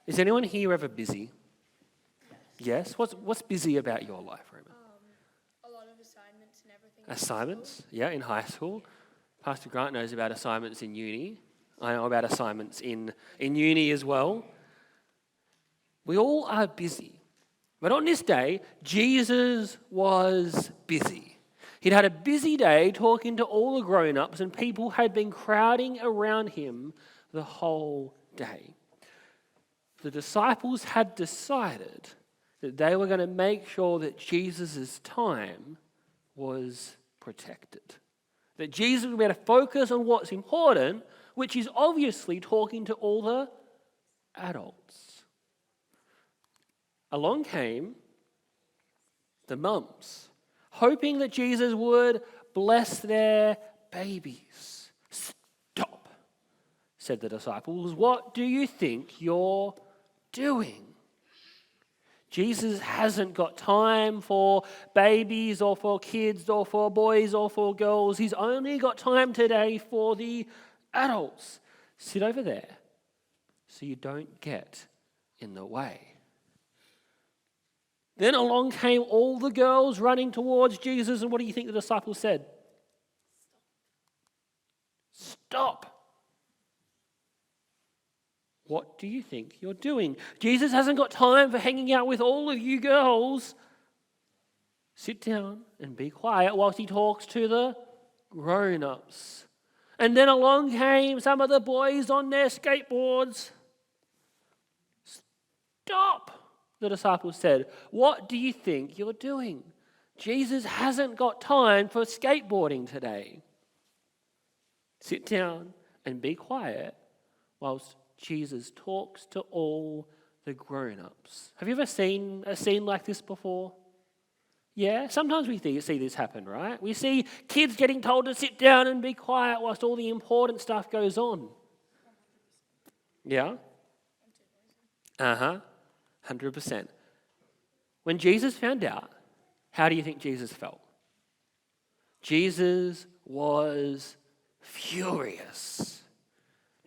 Is anyone here ever busy? Yes? What's busy about your life, Roman? A lot of assignments and everything. Assignments? Yeah, in high school. Pastor Grant knows about assignments in uni. I know about assignments in uni as well. We all are busy. But on this day, Jesus was busy. He'd had a busy day talking to all the grown-ups, and people had been crowding around him the whole day. The disciples had decided that they were going to make sure that Jesus' time was protected. That Jesus would be able to focus on what's important, which is obviously talking to all the adults. Along came the mums, hoping that Jesus would bless their babies. Stop, said the disciples. What do you think you're doing? Jesus hasn't got time for babies or for kids or for boys or for girls. He's only got time today for the adults. Sit over there so you don't get in the way. Then along came all the girls running towards Jesus, and what do you think the disciples said? Stop. What do you think you're doing? Jesus hasn't got time for hanging out with all of you girls. Sit down and be quiet whilst he talks to the grown-ups. And then along came some of the boys on their skateboards. Stop, the disciples said. What do you think you're doing? Jesus hasn't got time for skateboarding today. Sit down and be quiet whilst Jesus talks to all the grown-ups. Have you ever seen a scene like this before? Yeah, sometimes we see this happen, right? We see kids getting told to sit down and be quiet whilst all the important stuff goes on. Yeah? 100%. When Jesus found out, how do you think Jesus felt? Jesus was furious.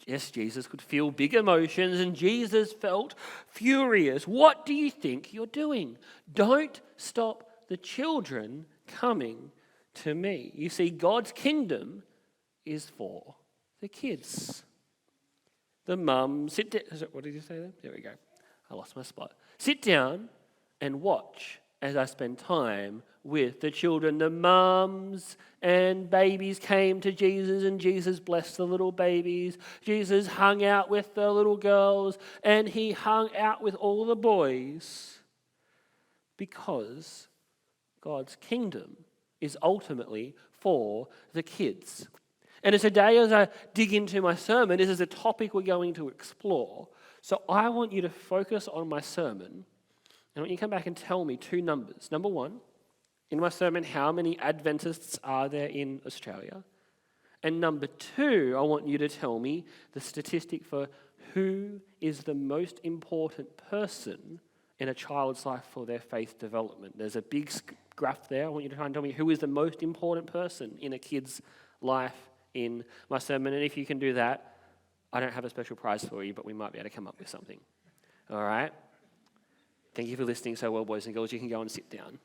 Yes, Jesus could feel big emotions, and Jesus felt furious. What do you think you're doing? Don't stop the children coming to me. You see, God's kingdom is for the kids. The mum, sit down. What did you say there? There we go. I lost my spot. Sit down and watch as I spend time with the children. The mums and babies came to Jesus, and Jesus blessed the little babies. Jesus hung out with the little girls, and he hung out with all the boys, because God's kingdom is ultimately for the kids. And today, as I dig into my sermon, this is a topic we're going to explore. So I want you to focus on my sermon. I want you to come back and tell me two numbers. Number one, in my sermon, how many Adventists are there in Australia? And number two, I want you to tell me the statistic for who is the most important person in a child's life for their faith development. There's a big graph there. I want you to try and tell me who is the most important person in a kid's life in my sermon. And if you can do that, I don't have a special prize for you, but we might be able to come up with something. All right? Thank you for listening so well, boys and girls. You can go and sit down.